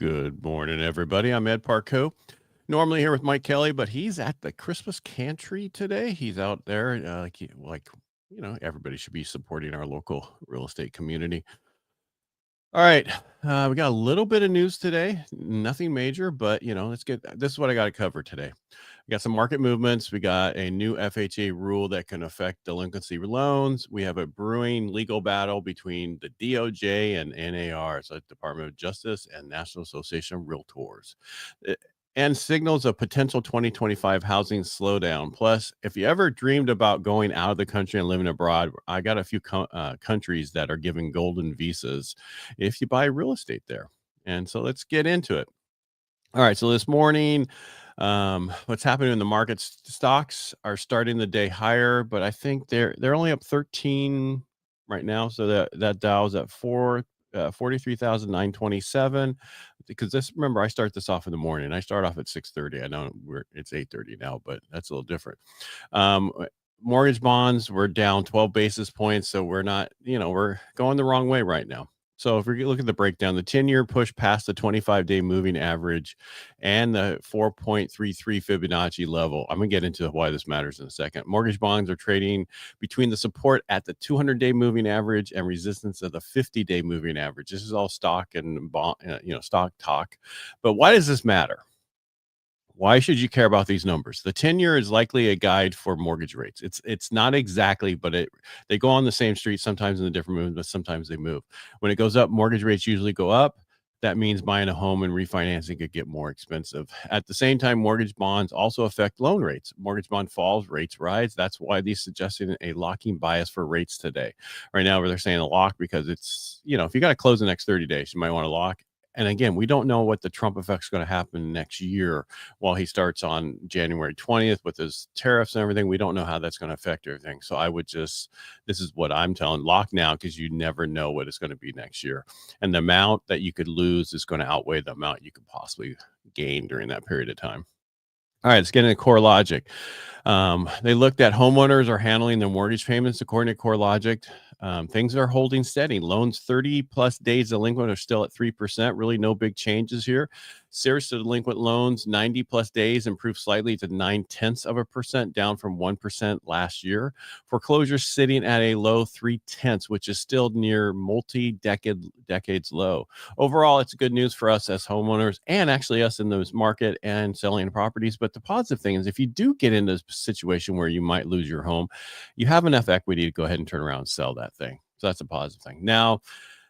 Good morning, everybody. I'm Ed Parcaut. Normally here with Mike Kelly, but he's at the Christmas Cantry today. He's out there, everybody should be supporting our local real estate community. All right, we got a little bit of news today. Nothing major, but let's get. This is what I got to cover today. We got some market movements. We got a new FHA rule that can affect delinquency loans. We have a brewing legal battle between the DOJ and NAR, so Department of Justice, and National Association of Realtors, and signals of potential 2025 housing slowdown. Plus, if you ever dreamed about going out of the country and living abroad, I got a few countries that are giving golden visas if you buy real estate there. And so let's get into it. All right. So this morning, what's happening in the markets? Stocks are starting the day higher, but I think they're only up 13 right now. So that Dow's at 43,927. Because remember, I start this off in the morning. I start off at 6:30. I know it's 8:30 now, but that's a little different. Mortgage bonds were down 12 basis points. So we're not, we're going the wrong way right now. So if we look at the breakdown, the 10-year push past the 25-day moving average and the 4.33 Fibonacci level. I'm going to get into why this matters in a second. Mortgage bonds are trading between the support at the 200-day moving average and resistance of the 50-day moving average. This is all stock and bond, stock talk. But why does this matter? Why should you care about these numbers? The 10-year is likely a guide for mortgage rates. It's not exactly, but they go on the same street, sometimes in the different movements, but sometimes they move. When it goes up, mortgage rates usually go up. That means buying a home and refinancing could get more expensive. At the same time, mortgage bonds also affect loan rates. Mortgage bond falls, rates rise. That's why they're suggesting a locking bias for rates today. Right now, they're saying a lock because it's, if you got to close the next 30 days, you might want to lock. And again, we don't know what the Trump effect is going to happen next year while he starts on January 20th with his tariffs and everything. We don't know how that's going to affect everything. So this is what I'm telling, lock now, because you never know what it's going to be next year. And the amount that you could lose is going to outweigh the amount you could possibly gain during that period of time. All right, let's get into CoreLogic. They looked at homeowners are handling their mortgage payments according to CoreLogic. Things are holding steady. Loans 30 plus days delinquent are still at 3%. Really no big changes here. Serious delinquent loans 90 plus days improved slightly to 0.9%, down from 1% last year. Foreclosures sitting at a low 0.3%, which is still near decades low. Overall, it's good news for us as homeowners and actually us in this market and selling properties. But the positive thing is if you do get into a situation where you might lose your home, you have enough equity to go ahead and turn around and sell that thing. So that's a positive thing. Now,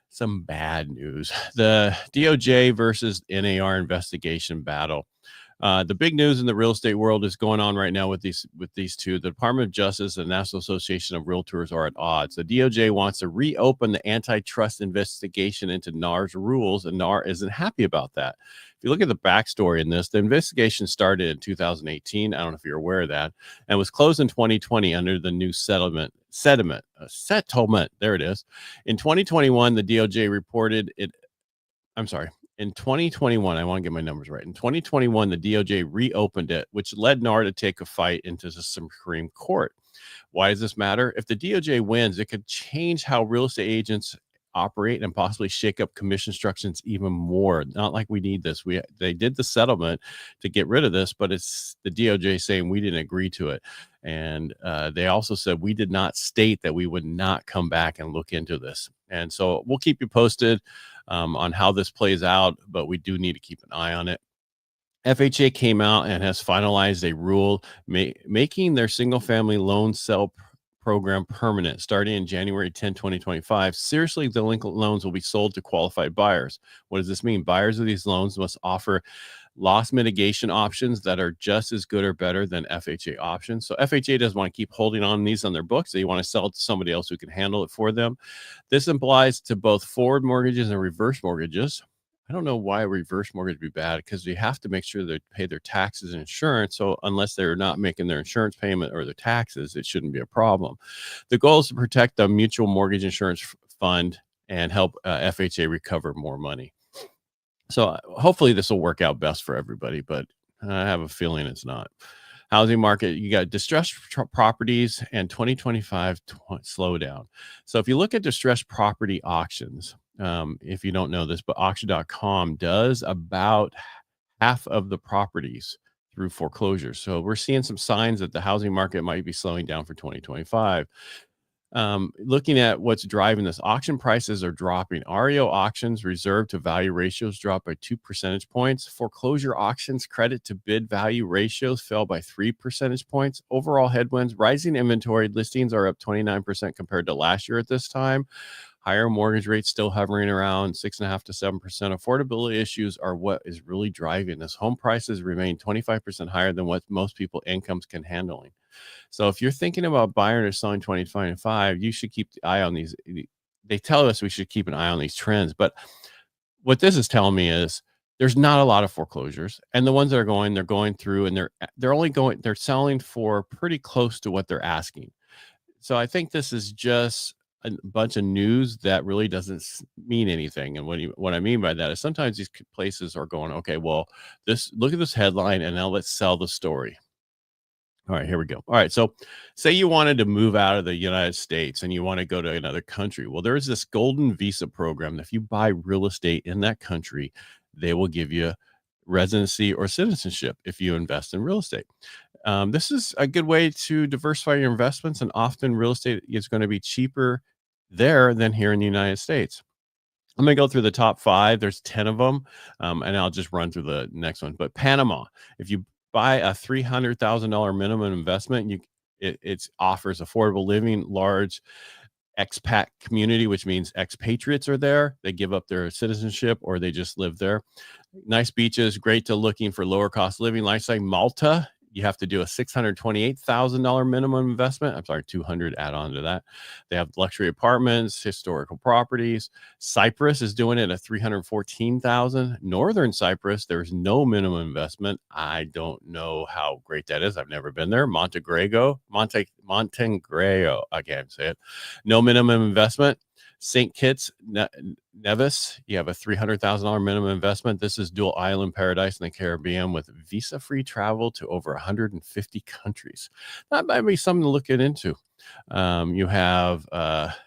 some bad news. The DOJ versus NAR investigation battle. The big news in the real estate world is going on right now with these two. The Department of Justice and National Association of Realtors are at odds. The DOJ wants to reopen the antitrust investigation into NAR's rules, and NAR isn't happy about that. If you look at the backstory in this, the investigation started in 2018. I don't know if you're aware of that, and was closed in 2020 under the new settlement. There it is. In 2021, the DOJ reported it. I'm sorry. In 2021, I want to get my numbers right. In 2021, the DOJ reopened it, which led NAR to take a fight into the Supreme Court. Why does this matter? If the DOJ wins, it could change how real estate agents operate and possibly shake up commission structures even more. Not like we need this. They did the settlement to get rid of this, but it's the DOJ saying we didn't agree to it. And they also said we did not state that we would not come back and look into this. And so we'll keep you posted on how this plays out, but we do need to keep an eye on it. FHA came out and has finalized a rule making their single-family loan sale program permanent starting in January 10, 2025. Seriously delinquent loans will be sold to qualified buyers. What does this mean? Buyers of these loans must offer loss mitigation options that are just as good or better than FHA options. So FHA doesn't want to keep holding on these on their books. They want to sell it to somebody else who can handle it for them. This applies to both forward mortgages and reverse mortgages. I don't know why a reverse mortgage would be bad, because you have to make sure they pay their taxes and insurance. So unless they're not making their insurance payment or their taxes, it shouldn't be a problem. The goal is to protect the mutual mortgage insurance fund and help FHA recover more money. So hopefully this will work out best for everybody, but I have a feeling it's not. Housing market, you got distressed properties and 2025 slowdown. So if you look at distressed property auctions, if you don't know this, but auction.com does about half of the properties through foreclosure. So we're seeing some signs that the housing market might be slowing down for 2025. Looking at what's driving this, auction prices are dropping. REO auctions reserve to value ratios dropped by 2 percentage points. Foreclosure auctions credit to bid value ratios fell by 3 percentage points. Overall headwinds, rising inventory listings are up 29% compared to last year at this time. Higher mortgage rates still hovering around 6.5 to 7%. Affordability issues are what is really driving this. Home prices remain 25% higher than what most people incomes can handle. So if you're thinking about buying or selling 2025, you should keep the eye on these. They tell us we should keep an eye on these trends, but what this is telling me is there's not a lot of foreclosures, and the ones that are going, they're going through, and they're selling for pretty close to what they're asking. So I think this is just a bunch of news that really doesn't mean anything. And what I mean by that is sometimes these places are going, okay, well, look at this headline, and now let's sell the story. All right, here we go. All right. So, say you wanted to move out of the United States and you want to go to another country. Well, there's this golden visa program. If you buy real estate in that country, they will give you residency or citizenship if you invest in real estate. This is a good way to diversify your investments, and often real estate is going to be cheaper there than here in the United States. I'm going to go through the top 5. There's 10 of them, and I'll just run through the next one. But Panama, if you buy a $300,000 minimum investment, it offers affordable living, large expat community, which means expatriates are there. They give up their citizenship or they just live there. Nice beaches, great to looking for lower cost living lifestyle. Malta, you have to do a $628,000 minimum investment. I'm sorry, 200 add on to that. They have luxury apartments, historical properties. Cyprus is doing it at 314,000. Northern Cyprus, there's no minimum investment. I don't know how great that is. I've never been there. Montenegro, I can't say it. No minimum investment. St. Kitts, Nevis, you have a $300,000 minimum investment. This is dual island paradise in the Caribbean with visa-free travel to over 150 countries. That might be something to look into. You have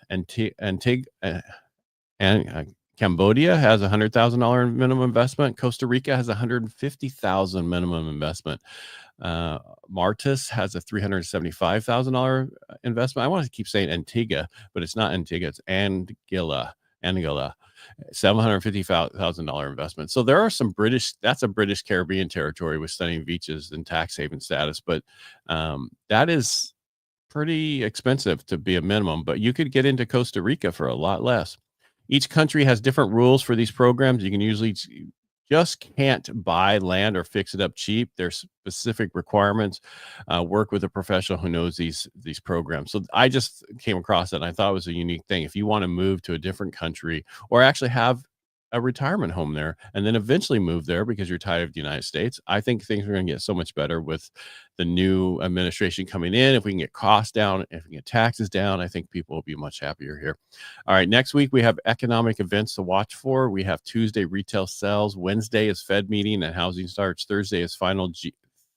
Antigua and Cambodia has a $100,000 minimum investment. Costa Rica has a $150,000 minimum investment. Martis has a $375,000 investment. I want to keep saying Antigua, but it's not Antigua. It's Anguilla, $750,000 investment. So there are some that's a British Caribbean territory with stunning beaches and tax haven status, but that is pretty expensive to be a minimum, but you could get into Costa Rica for a lot less. Each country has different rules for these programs. You can usually just can't buy land or fix it up cheap. There's specific requirements. Work with a professional who knows these programs. So I just came across it and I thought it was a unique thing. If you want to move to a different country or actually have a retirement home there and then eventually move there because you're tired of the United States, I think things are going to get so much better with the new administration coming in. If we can get costs down, if we can get taxes down, I think people will be much happier here. All right, next week we have economic events to watch for. We have Tuesday retail sales. Wednesday is Fed meeting and housing starts. Thursday is final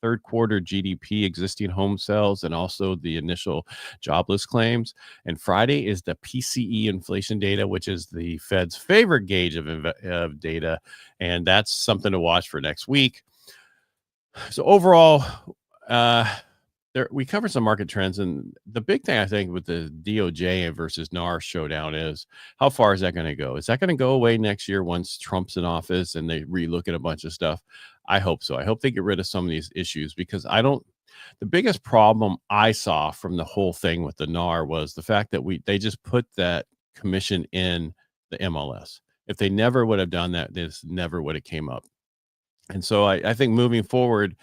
third quarter GDP, existing home sales, and also the initial jobless claims. And Friday is the PCE inflation data, which is the Fed's favorite gauge of data. And that's something to watch for next week. So overall, we covered some market trends. And the big thing I think with the DOJ versus NAR showdown is how far is that going to go? Is that going to go away next year once Trump's in office and they relook at a bunch of stuff? I hope so. I hope they get rid of some of these issues because the biggest problem I saw from the whole thing with the NAR was the fact that they just put that commission in the MLS. If they never would have done that, this never would have came up. And so I think moving forward,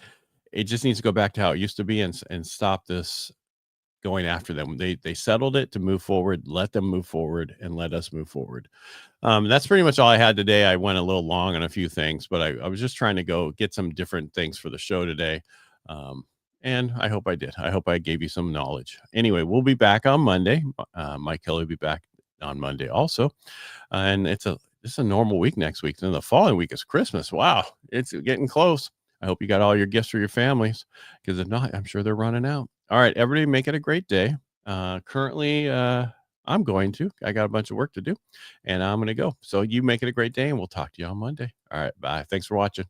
it just needs to go back to how it used to be and stop this going after them. They settled it to move forward, let them move forward and let us move forward. That's pretty much all I had today. I went a little long on a few things, but I was just trying to go get some different things for the show today. And I hope I did. I hope I gave you some knowledge. Anyway, we'll be back on Monday. Mike Kelly will be back on Monday also. And it's a normal week next week. Then the following week is Christmas. Wow, it's getting close. I hope you got all your gifts for your families, because if not, I'm sure they're running out. All right, everybody, make it a great day. Currently, I'm going to. I got a bunch of work to do, and I'm going to go. So you make it a great day, and we'll talk to you on Monday. All right. Bye. Thanks for watching.